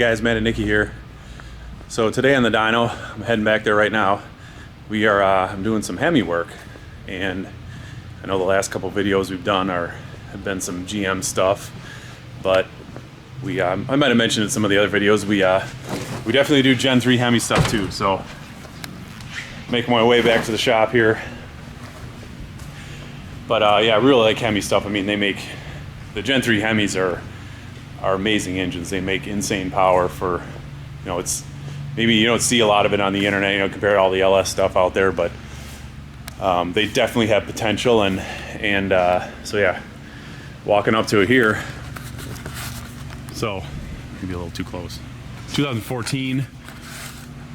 guys, Matt and Nikki here. So today on the dyno, I'm heading back there right now. I'm doing some Hemi work, and I know the last couple videos we've done have been some GM stuff, but I might have mentioned in some of the other videos, we definitely do Gen 3 Hemi stuff too. So making my way back to the shop here. But yeah, I really like Hemi stuff. I mean, the Gen 3 Hemis are amazing engines. They make insane power for, it's maybe you don't see a lot of it on the internet, compared to all the LS stuff out there, but they definitely have potential, and so yeah, walking up to it here. So maybe a little too close. 2014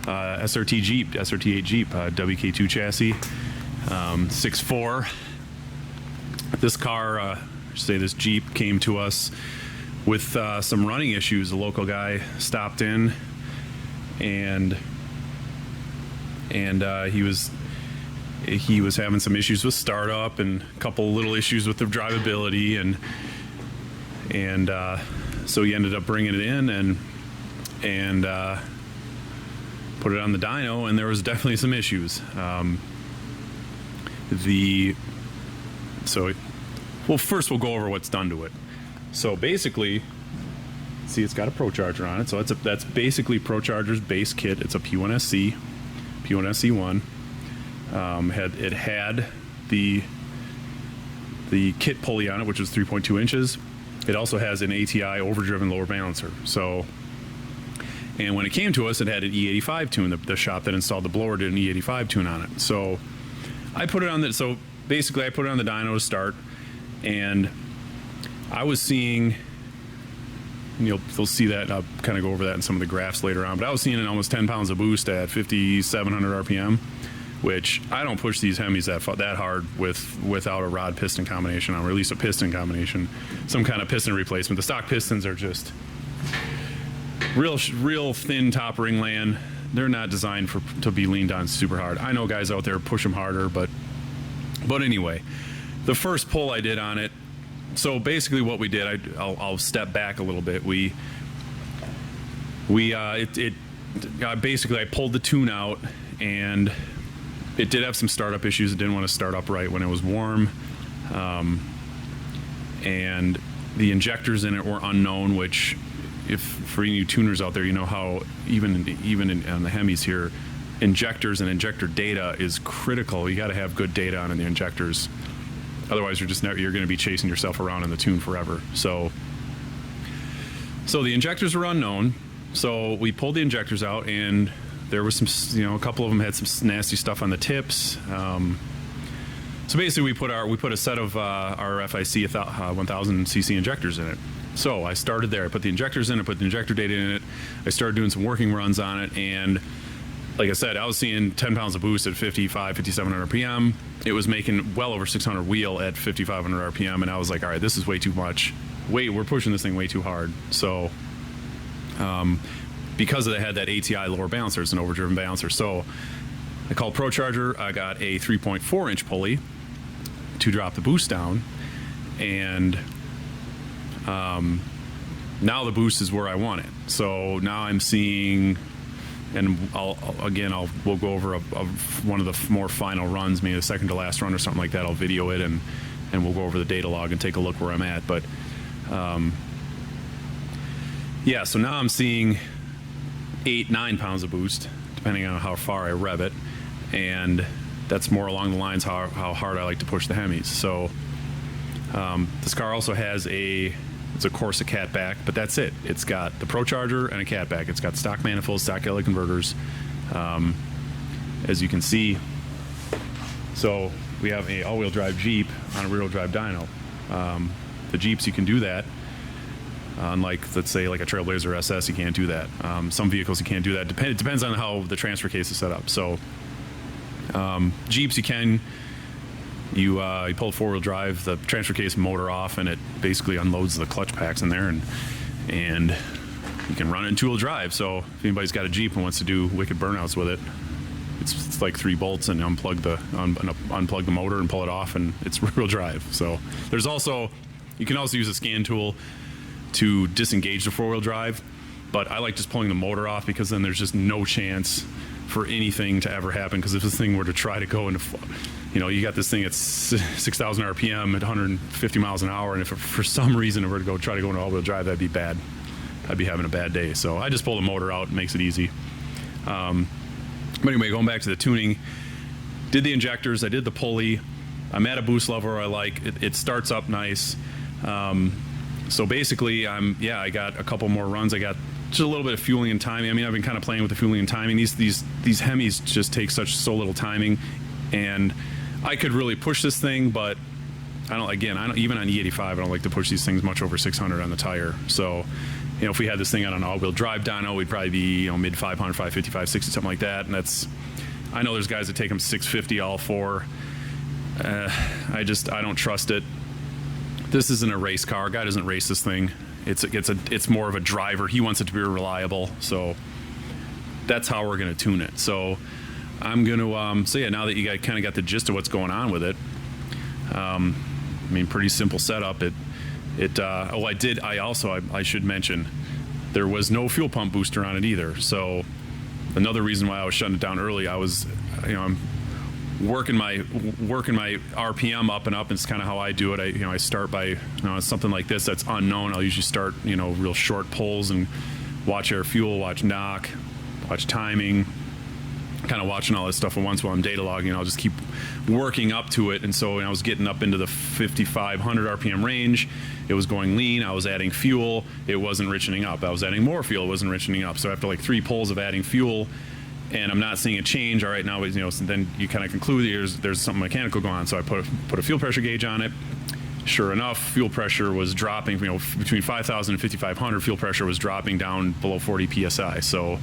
SRT8 Jeep, WK2 chassis, 6.4. This car, this Jeep came to us with some running issues. A local guy stopped in, and he was having some issues with startup and a couple little issues with the drivability, and so he ended up bringing it in and put it on the dyno, and there was definitely some issues. Well, first we'll go over what's done to it. So basically, see, it's got a Procharger on it. So that's basically Procharger's base kit. It's a P1sc, P1sc1. It had the kit pulley on it, which was 3.2 inches. It also has an ATI overdriven lower balancer. So, and when it came to us, it had an E85 tune. The shop that installed the blower did an E85 tune on it. So I put it on the. So basically, I put it on the dyno to start, and I was seeing, you'll see that, I'll kind of go over that in some of the graphs later on, but I was seeing almost 10 pounds of boost at 5,700 RPM, which I don't push these Hemis that hard without a rod piston combination, or at least a piston combination, some kind of piston replacement. The stock pistons are just real thin top ringland. They're not designed to be leaned on super hard. I know guys out there push them harder, but anyway, the first pull I did on it, so basically what we did, I'll step back a little bit. Basically I pulled the tune out, and it did have some startup issues. It didn't want to start up right when it was warm, and the injectors in it were unknown, which, if for any tuners out there, you know how even on the Hemis here, injectors and injector data is critical. You got to have good data on the injectors. Otherwise, you're going to be chasing yourself around in the tune forever. So the injectors were unknown. So we pulled the injectors out, and there was some, a couple of them had some nasty stuff on the tips. So basically, we put a set of our FIC 1000cc injectors in it. So I started there. I put the injectors in. I put the injector data in it. I started doing some working runs on it, and like I said, I was seeing 10 pounds of boost at 5,700 RPM. It was making well over 600 wheel at 5,500 RPM, and I was like, all right, this is way too much. We're pushing this thing way too hard. So, because it had that ATI lower balancer, it's an overdriven balancer. So I called Procharger. I got a 3.4 inch pulley to drop the boost down, and now the boost is where I want it. So now I'm seeing, and we'll go over one of the more final runs, maybe the second to last run or something like that. I'll video it, and we'll go over the data log and take a look where I'm at. But yeah, so now I'm seeing 8-9 pounds of boost, depending on how far I rev it, and that's more along the lines how hard I like to push the Hemis. So this car also has it's a Corsa catback, but that's it. It's got the Procharger and a catback. It's got stock manifolds, stock LA converters, as you can see. So we have a all-wheel drive Jeep on a rear-wheel drive dyno. The Jeeps, you can do that. Unlike, let's say, like a Trailblazer SS, you can't do that. Some vehicles you can't do that. It depends on how the transfer case is set up. So Jeeps, you can. You pull four-wheel drive, the transfer case motor off, and it basically unloads the clutch packs in there, and you can run it in two-wheel drive. So if anybody's got a Jeep and wants to do wicked burnouts with it, it's like 3 bolts and unplug the motor and pull it off, and it's rear-wheel drive. So you can also use a scan tool to disengage the four-wheel drive. but I like just pulling the motor off, because then there's just no chance for anything to ever happen. Because if this thing were to try to go into, you know, you got this thing at 6,000 RPM at 150 miles an hour, and if for some reason it were to go try to go into all-wheel drive, that'd be bad. I'd be having a bad day. So I just pull the motor out, it makes it easy. But anyway, going back to the tuning, did the injectors, I did the pulley. I'm at a boost level where I like it. It starts up nice. So basically, I got a couple more runs. I got just a little bit of fueling and timing. I mean, I've been kind of playing with the fueling and timing. These Hemis just take so little timing, and I could really push this thing, but I don't. Even on E85, I don't like to push these things much over 600 on the tire. So, you know, if we had this thing on an all-wheel drive dyno, we'd probably be, you know, mid 500, 550, 560, something like that. And I know there's guys that take them 650 all four. I don't trust it. This isn't a race car. Guy doesn't race this thing. It's more of a driver. He wants it to be reliable. So that's how we're going to tune it. So I'm going to, so yeah, now that you guys kind of got the gist of what's going on with it, I mean, pretty simple setup. I should mention, there was no fuel pump booster on it either. So another reason why I was shutting it down early, I'm working my RPM up and up. It's kind of how I do it. I start by, something like this that's unknown. I'll usually start, real short pulls and watch air fuel, watch knock, watch timing, kind of watching all this stuff at once while I'm data logging. I'll just keep working up to it. And so when I was getting up into the 5,500 RPM range, it was going lean. I was adding fuel. It wasn't richening up. I was adding more fuel. It wasn't richening up. So after like 3 pulls of adding fuel, and I'm not seeing a change. All right, now so then you kind of conclude there's something mechanical going on. So I put a fuel pressure gauge on it. Sure enough, fuel pressure was dropping. Between 5,000 and 5,500, fuel pressure was dropping down below 40 psi. So,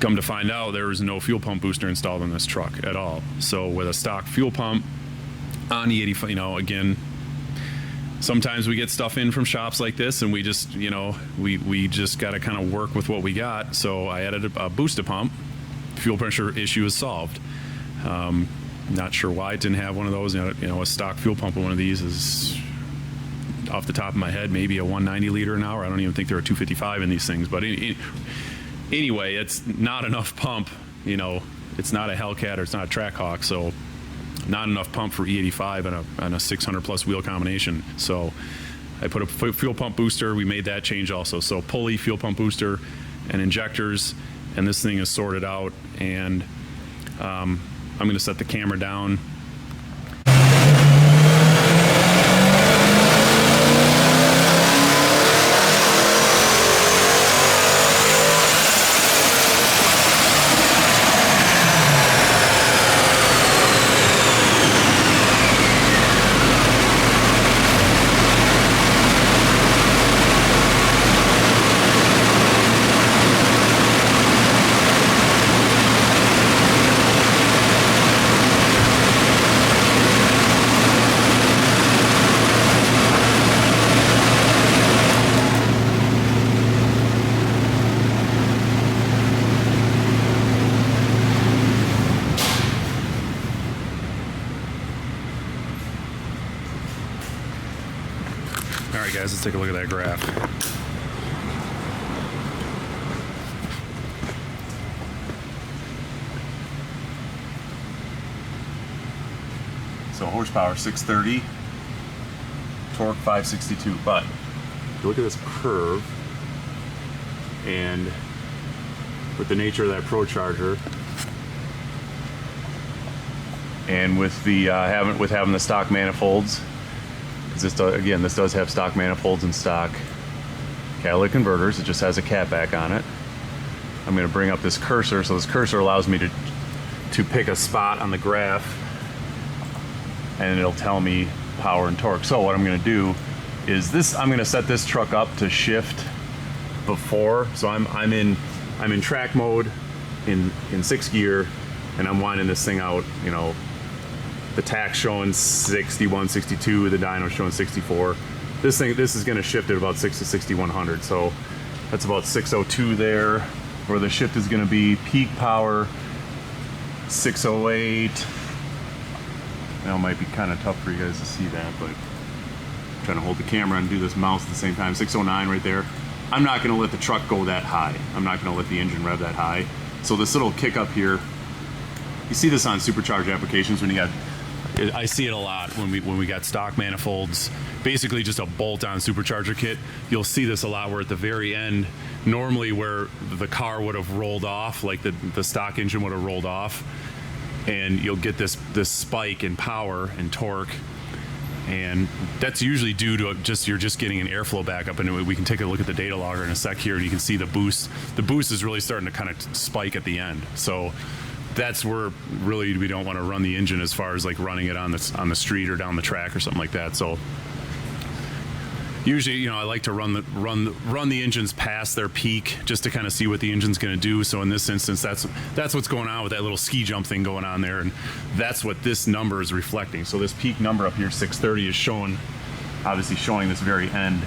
come to find out, there was no fuel pump booster installed in this truck at all. So with a stock fuel pump on the 85, again, sometimes we get stuff in from shops like this, and we just, we just got to kind of work with what we got. So I added a booster pump. Fuel pressure issue is solved. Not sure why it didn't have one of those. A stock fuel pump of one of these is, off the top of my head, maybe a 190 liter an hour. I don't even think there are 255 in these things. But anyway, it's not enough pump. It's not a Hellcat or it's not a Trackhawk. So not enough pump for E85 and a 600 plus wheel combination. So I put a fuel pump booster. We made that change also. So pulley, fuel pump booster, and injectors, and this thing is sorted out. And I'm going to set the camera down. All right, guys, let's take a look at that graph. So horsepower 630, torque 562. But if you look at this curve, and with the nature of that Procharger, and with the having the stock manifolds, because this does have stock manifolds and stock catalytic converters. It just has a catback on it. I'm going to bring up this cursor. So this cursor allows me to pick a spot on the graph, and it'll tell me power and torque. So what I'm going to do is I'm going to set this truck up to shift before. So I'm in track mode in 6th gear, and I'm winding this thing out. The tack's showing 61, 62, the dyno's showing 64. This is going to shift at about 6,100, so that's about 602 there, where the shift is going to be. Peak power 608. Now it might be kind of tough for you guys to see that, but I'm trying to hold the camera and do this mouse at the same time. 609 right there. I'm not going to let the truck go that high. I'm not going to let the engine rev that high. So this little kick up here, you see this on supercharged applications when you got, I see it a lot when we got stock manifolds, basically just a bolt-on supercharger kit. You'll see this a lot where at the very end, normally where the car would have rolled off, like the stock engine would have rolled off, and you'll get this spike in power and torque. And that's usually due to you're just getting an airflow backup. And we can take a look at the data logger in a sec here, and you can see the boost. The boost is really starting to kind of spike at the end. So that's where really we don't want to run the engine as far as like running it on the street or down the track or something like that. So usually, you know, I like to run the engines past their peak just to kind of see what the engine's going to do. So in this instance, that's what's going on with that little ski jump thing going on there, and that's what this number is reflecting. So this peak number up here, 630, is obviously showing this very end,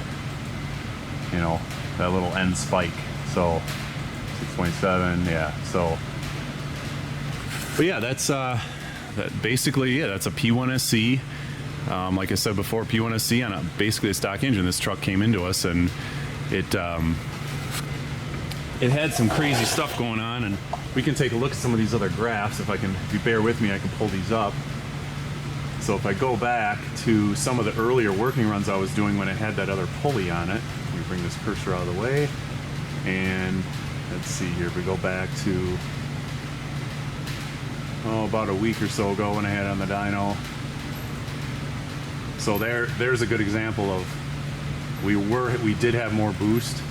you know, that little end spike. So 6.7, yeah. So, but yeah, that's that basically, yeah, that's a P1sc. Like I said before, P1sc on basically a stock engine. This truck came into us, and it had some crazy stuff going on, and we can take a look at some of these other graphs. If you bear with me, I can pull these up. So if I go back to some of the earlier working runs I was doing when it had that other pulley on it, let me bring this cursor out of the way, and let's see here. If we go back to about a week or so ago when I had it on the dyno. So there's a good example of we did have more boost,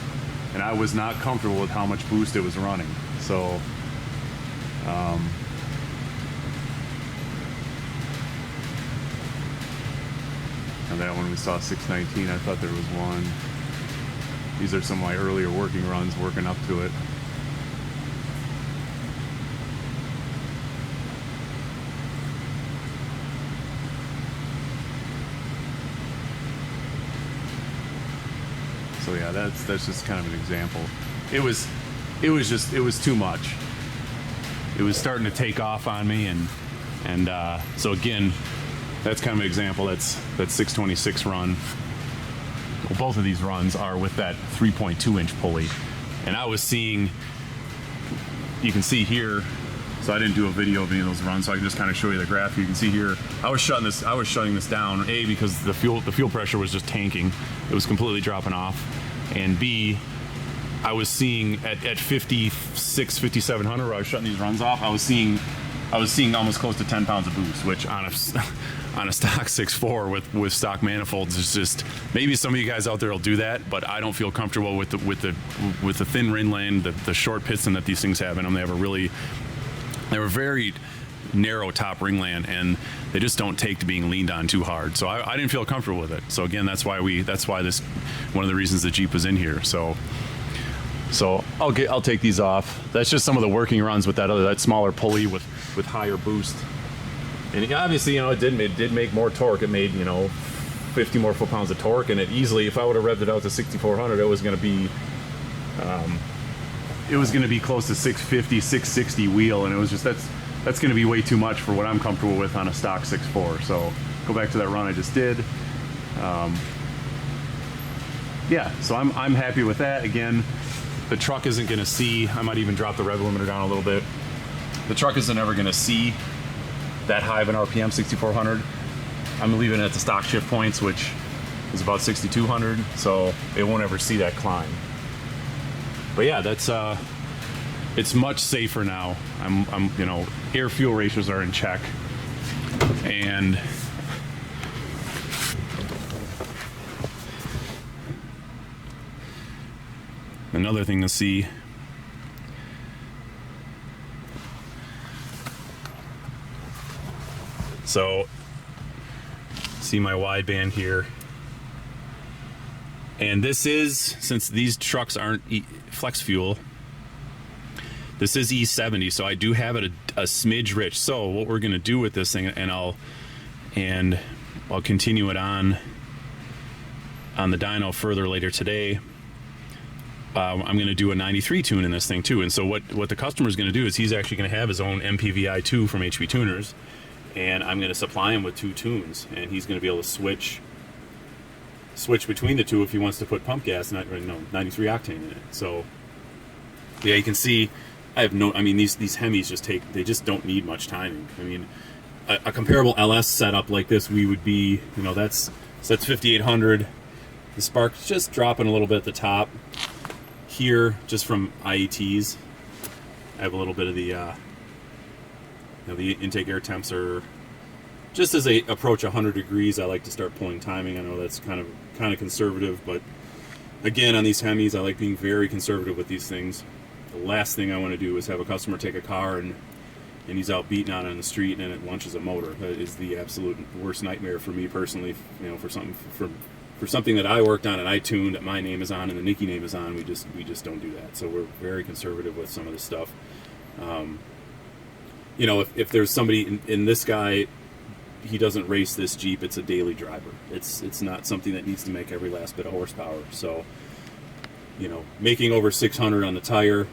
and I was not comfortable with how much boost it was running. So and that one we saw 619, I thought there was one. These are some of my earlier working runs working up to it. So yeah, that's just kind of an example. It was too much. It was starting to take off on me, and so again, that's kind of an example. That's 626 run. Well, both of these runs are with that 3.2-inch pulley, and I was seeing. You can see here. So I didn't do a video of any of those runs, so I can just kind of show you the graph. You can see here, I was shutting this down, A, because the fuel pressure was just tanking. It was completely dropping off. And B, I was seeing at 56, 5700 where I was shutting these runs off, I was seeing almost close to 10 pounds of boost, which on a stock 6.4 with stock manifolds is just, maybe some of you guys out there will do that, but I don't feel comfortable with the thin ring lane, the short piston that these things have in them. They have a very narrow top ringland, and they just don't take to being leaned on too hard. So I didn't feel comfortable with it. So again, that's why this one of the reasons the Jeep was in here. So I'll take these off. That's just some of the working runs with that smaller pulley with higher boost. And obviously, you know, it did make more torque. It made, you know, 50 more foot-pounds of torque, and it easily, if I would have revved it out to 6,400, it was going to be close to 650, 660 wheel, and it was just that's going to be way too much for what I'm comfortable with on a stock 6.4. So go back to that run I just did. Yeah, so I'm happy with that. Again, the truck isn't going to see. I might even drop the rev limiter down a little bit. The truck isn't ever going to see that high of an RPM, 6,400. I'm leaving it at the stock shift points, which is about 6,200, so it won't ever see that climb. But yeah, that's it's much safer now. I'm you know, air fuel ratios are in check, and another thing to see. So, see my wideband here. And this is, since these trucks aren't flex fuel, this is E70, so I do have it a smidge rich. So what we're gonna do with this thing, and I'll continue it on the dyno further later today. I'm gonna do a 93 tune in this thing too. And so what the customer's gonna do is he's actually gonna have his own MPVI2 from HP Tuners, and I'm gonna supply him with 2 tunes, and he's gonna be able to switch switch between the two if he wants to put pump gas, 93 octane in it. So yeah, you can see I mean these Hemis they just don't need much timing. I mean a comparable LS setup like this, we would be, that's 5800. The spark's just dropping a little bit at the top here, just from IETs. I have a little bit of the the intake air temps are just as they approach 100 degrees. I like to start pulling timing. I know that's kind of conservative, but again, on these Hemis, I like being very conservative with these things. The last thing I want to do is have a customer take a car and he's out beating on it in the street and it launches a motor. That is the absolute worst nightmare for me personally. For something that I worked on and I tuned, that my name is on and the Nikki name is on, we just don't do that. So we're very conservative with some of this stuff. If there's somebody in this guy, he doesn't race this Jeep, it's a daily driver. It's not something that needs to make every last bit of horsepower. So, making over 600 on the tire.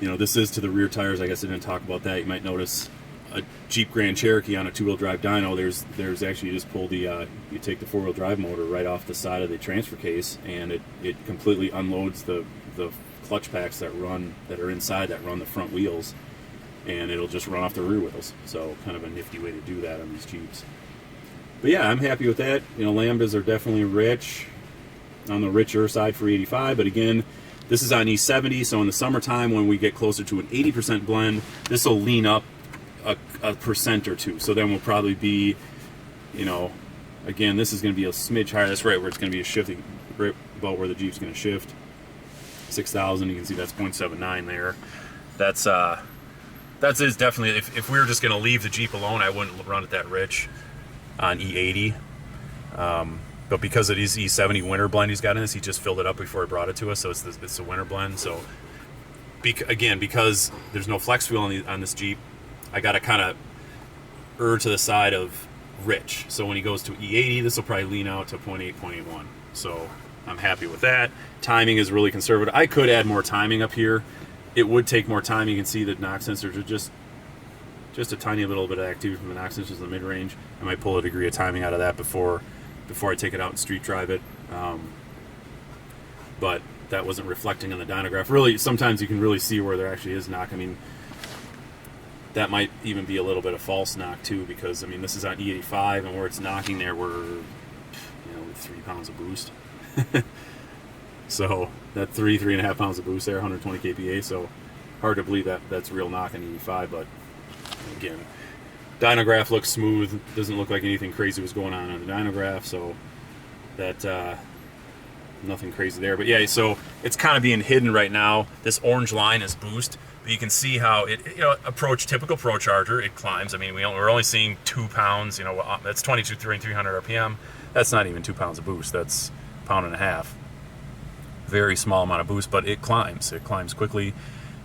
This is to the rear tires. I guess I didn't talk about that. You might notice a Jeep Grand Cherokee on a two-wheel drive dyno. There's actually, you just pull the you take the four-wheel drive motor right off the side of the transfer case, and it completely unloads the clutch packs that are inside that run the front wheels, and it'll just run off the rear wheels. So kind of a nifty way to do that on these Jeeps. But yeah, I'm happy with that. Lambdas are definitely rich, on the richer side for 85, but again, this is on E70, so in the summertime when we get closer to an 80% blend, this will lean up a percent or two. So then we'll probably be, again, this is going to be a smidge higher. That's right where it's going to be a shifting, right about where the Jeep's going to shift. 6,000, you can see that's 0.79 there. That is definitely, if we were just going to leave the Jeep alone, I wouldn't run it that rich on E80. But because it is E70 winter blend he's got in this, he just filled it up before he brought it to us, so it's a winter blend. So again, because there's no flex fuel on this Jeep, I got to kind of err to the side of rich. So when he goes to E80, this will probably lean out to 0.8, 0.81. So I'm happy with that. Timing is really conservative. I could add more timing up here. It would take more time. You can see the knock sensors are just a tiny little bit of activity from the knock sensors in the mid-range. I might pull a degree of timing out of that before I take it out and street drive it. But that wasn't reflecting on the dynograph. Really, sometimes you can really see where there actually is knock. I mean, that might even be a little bit of false knock too, because I mean, this is on E85, and where it's knocking there, we're 3 pounds of boost. So that 3.5 pounds of boost there, 120 kPa. So hard to believe that that's real knock on E85, but again, dynograph looks smooth. Doesn't look like anything crazy was going on the dynograph, so that nothing crazy there. But yeah, so it's kind of being hidden right now. This orange line is boost, but you can see how it approach typical Procharger. It climbs. I mean, we're only seeing 2 pounds. That's 300 RPM. That's not even 2 pounds of boost. That's 1.5 pounds. Very small amount of boost, but it climbs. It climbs quickly,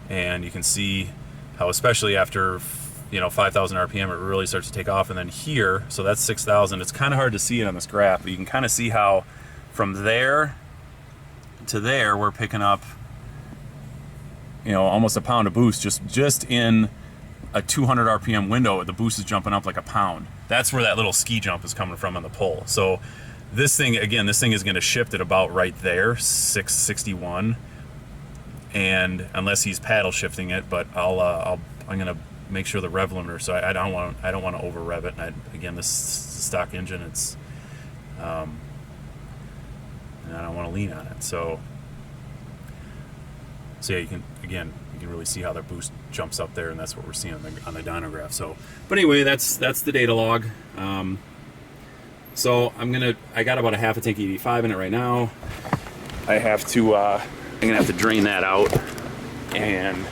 and you can see how, especially after 5,000 RPM, it really starts to take off. And then here, so that's 6,000. It's kind of hard to see it on this graph, but you can kind of see how from there to there, we're picking up, almost a pound of boost just in a 200 RPM window. The boost is jumping up like a pound. That's where that little ski jump is coming from on the pull. So this thing is going to shift at about right there, 661, and unless he's paddle shifting it, but I'm going to make sure the rev limiter, so I don't want to over rev it. And again, this stock engine, it's and I don't want to lean on it. So yeah, you can really see how the boost jumps up there, and that's what we're seeing on the dynograph. So, but anyway, that's the data log. So I got about a half a tank 85 in it right now. I'm gonna have to drain that out and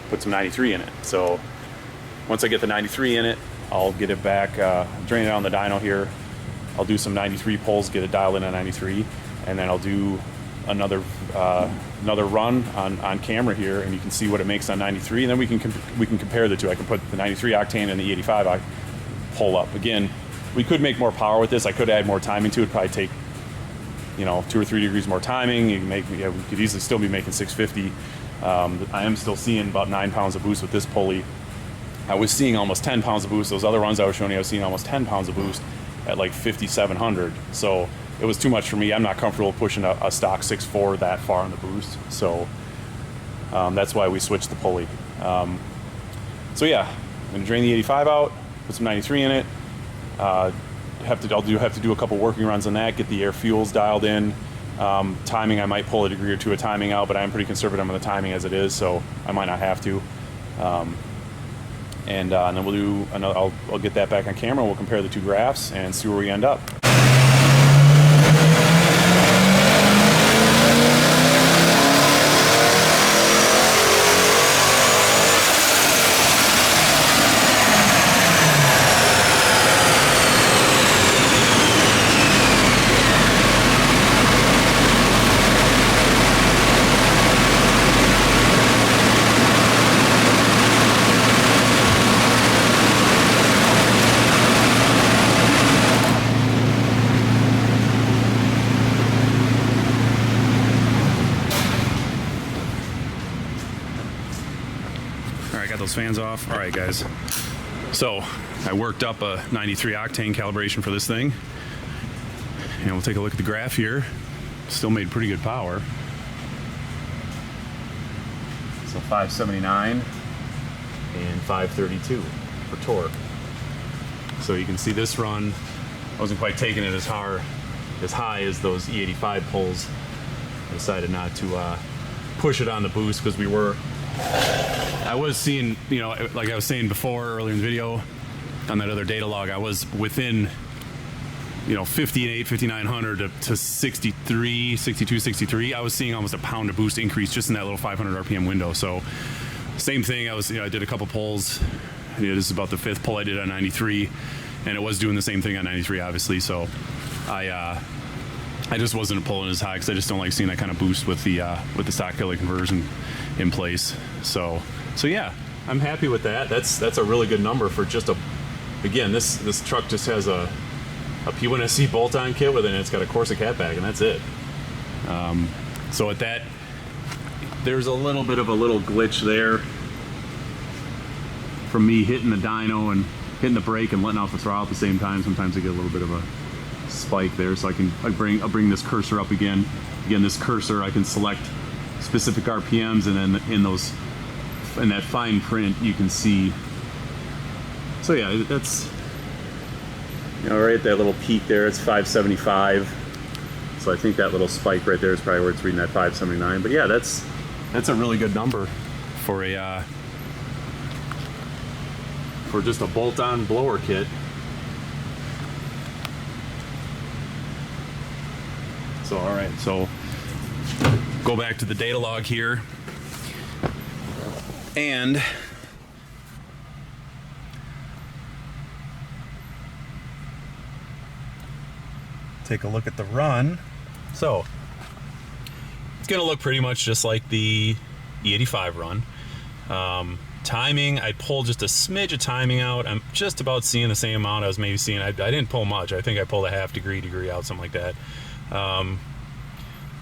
put some 93 in it. So once I get the 93 in it, I'll get it back, drain it on the dyno here. I'll do some 93 pulls, get it dialed in at 93, and then I'll do another run on camera here, and you can see what it makes on 93, and then we can compare the two. I can put the 93 octane and the 85 I pull up. Again, we could make more power with this. I could add more timing to it. Probably take 2 or 3 degrees more timing. We could easily still be making 650. I am still seeing about 9 pounds of boost with this pulley. I was seeing almost 10 pounds of boost. Those other runs I was showing you, I was seeing almost 10 pounds of boost. at like 5,700. So it was too much for me. I'm not comfortable pushing a stock 6.4 that far on the boost. So that's why we switched the pulley. So yeah, I'm gonna drain the 85 out, put some 93 in it. I'll have to do a couple working runs on that, get the air fuels dialed in. Timing, I might pull a degree or two of timing out, but I'm pretty conservative on the timing as it is, so I might not have to. And then we'll do another. I'll get that back on camera. We'll compare the two graphs and see where we end up. Those fans off. All right, guys. So I worked up a 93 octane calibration for this thing, and we'll take a look at the graph here. Still made pretty good power. So 579 and 532 for torque. So you can see this run, I wasn't quite taking it as high as those E85 pulls. I decided not to push it on the boost because I was seeing, you know, like I was saying before earlier in the video on that other data log, I was within, you know, 58, 5900 to 63, 62, 63. I was seeing almost a pound of boost increase just in that little 500 RPM window. So same thing. I did a couple pulls. This is about the 5th pull I did on 93, and it was doing the same thing on 93, obviously. So I just wasn't pulling as high because I just don't like seeing that kind of boost with the stock killer conversion in place. So yeah, I'm happy with that. That's a really good number for just again, this truck just has a P1sc bolt-on kit with it, and it's got a Corsa catback, and that's it. So at that, there's a little bit of a little glitch there from me hitting the dyno and hitting the brake and letting off the throttle at the same time. Sometimes I get a little bit of a spike there, so I'll bring this cursor up again. Again, this cursor, I can select specific RPMs, and then in that fine print you can see. So yeah, that's, you know, right at that little peak there, it's 575. So I think that little spike right there is probably where it's reading that 579. But yeah, that's a really good number for just a bolt-on blower kit. So all right, so go back to the data log here and take a look at the run. So it's gonna look pretty much just like the E85 run. Timing, I pulled just a smidge of timing out. I'm just about seeing the same amount I was maybe seeing. I didn't pull much. I think I pulled a half degree out, something like that.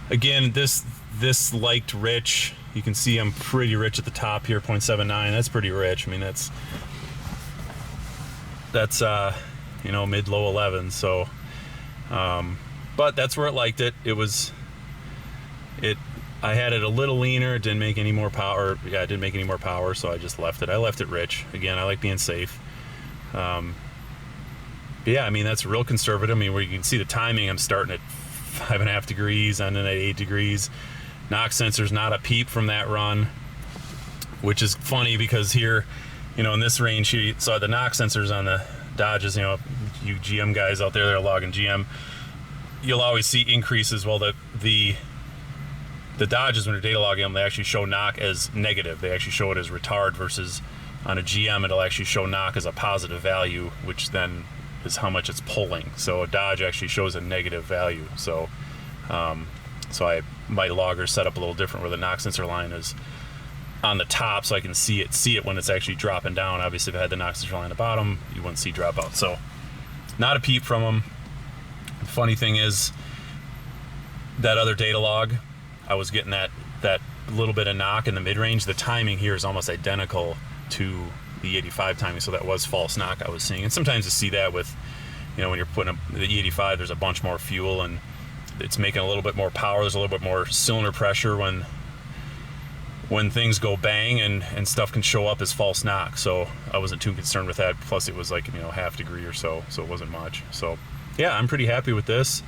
Again, this liked rich. You can see I'm pretty rich at the top here, 0.79. That's pretty rich. I mean, that's you know, mid-low 11s. So, but that's where it liked it. I had it a little leaner. It didn't make any more power. Yeah, it didn't make any more power, so I just left it. I left it rich. Again, I like being safe. But yeah, I mean, that's real conservative. I mean, where you can see the timing, I'm starting at 5.5 degrees, and then at 8 degrees. Knock sensor's not a peep from that run, which is funny because here, you know, in this range here, you saw the knock sensors on the Dodges. You know, you GM guys out there that are logging GM, you'll always see increases. Well, the Dodges, when you're data logging them, they actually show knock as negative. They actually show it as retard, versus on a GM, it'll actually show knock as a positive value, which then is how much it's pulling. So a Dodge actually shows a negative value. So my logger set up a little different, where the knock sensor line is on the top, so I can see it when it's actually dropping down. Obviously, if I had the knock sensor line at the bottom, you wouldn't see drop out. So not a peep from them. The funny thing is, that other data log, I was getting that little bit of knock in the mid-range. The timing here is almost identical to the 85 timing, so that was false knock I was seeing. And sometimes you see that with you know, when you're putting the E85, there's a bunch more fuel and it's making a little bit more power. There's a little bit more cylinder pressure when things go bang, and stuff can show up as false knock. So I wasn't too concerned with that. Plus it was like, you know, half degree or so it wasn't much. So yeah, I'm pretty happy with this.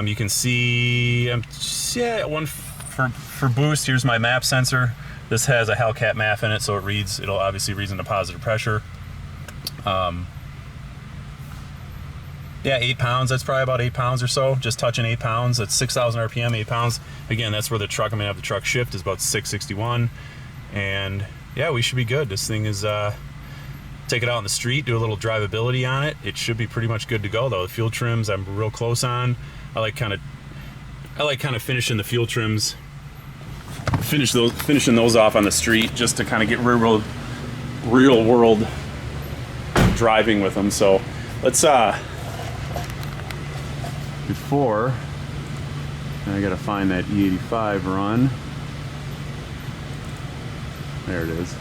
You can see, one for boost, here's my map sensor. This has a Hellcat MAF in it, so it'll obviously reads into positive pressure. Yeah, 8 pounds, that's probably about 8 pounds or so, just touching 8 pounds. That's 6,000 RPM, 8 pounds. Again, that's where the truck, I'm gonna have the truck shift, is about 661. And yeah, we should be good. This thing is, take it out in the street, do a little drivability on it. It should be pretty much good to go though. The fuel trims I'm real close on. I like kind of finishing the fuel trims, finishing those off on the street, just to kind of get real world driving with them. So let's before I gotta find that E85 run. There it is.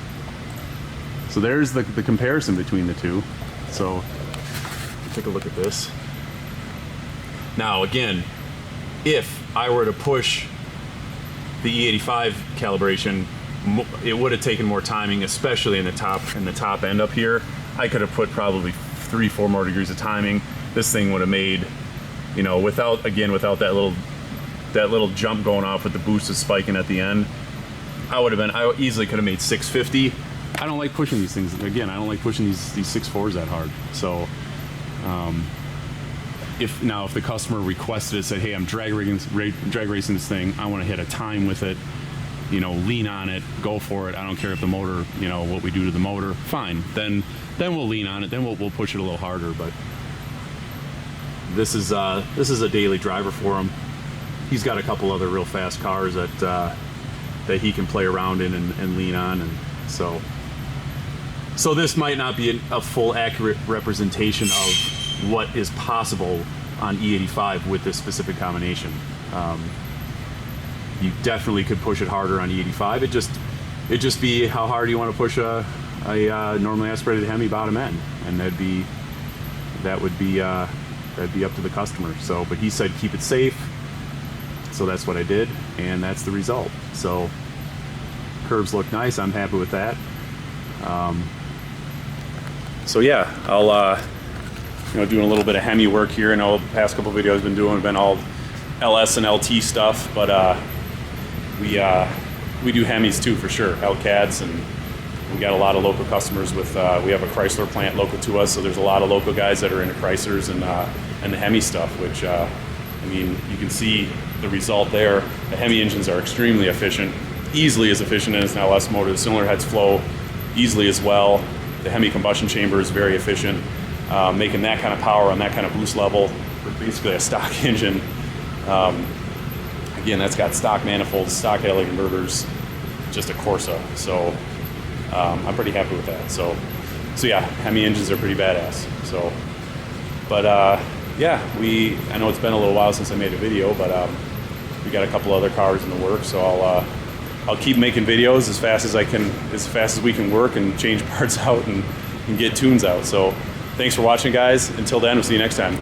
So there's the comparison between the two. So take a look at this. Now again, if I were to push the E85 calibration, it would have taken more timing, especially in the top end up here. I could have put probably 3-4 more degrees of timing. This thing would have made, you know, without that little jump going off with the boosted spiking at the end, I easily could have made 650. I don't like pushing these things. Again, I don't like pushing these 6.4s that hard. So if the customer requested it, said, hey, I'm drag racing this thing, I want to hit a time with it, you know, lean on it, go for it. I don't care if the motor, you know, what we do to the motor, fine. Then we'll lean on it. Then we'll push it a little harder. But this is a daily driver for him. He's got a couple other real fast cars that he can play around in and lean on, and so this might not be a full accurate representation of what is possible on E85 with this specific combination. You definitely could push it harder on E85. It'd just be how hard you want to push a normally aspirated Hemi bottom end, and that would be up to the customer. So, but he said keep it safe, so that's what I did, and that's the result. So curves look nice. I'm happy with that. So yeah, I'll doing a little bit of Hemi work here. I know the past couple videos I've been doing have been all LS and LT stuff, but we do Hemis too for sure, Hellcats, and we got a lot of local customers with. We have a Chrysler plant local to us, so there's a lot of local guys that are into Chryslers and the Hemi stuff. Which I mean, you can see the result there. The Hemi engines are extremely efficient, easily as efficient as an LS motor. The cylinder heads flow easily as well. The Hemi combustion chamber is very efficient, making that kind of power on that kind of boost level with basically a stock engine. Again, that's got stock manifolds, stock Haley inverters, just a Corsa. So I'm pretty happy with that. So yeah, Hemi engines are pretty badass. So, but yeah, I know it's been a little while since I made a video, but we got a couple other cars in the works. So I'll keep making videos as fast as we can work and change parts out and get tunes out. So thanks for watching, guys. Until then, we'll see you next time.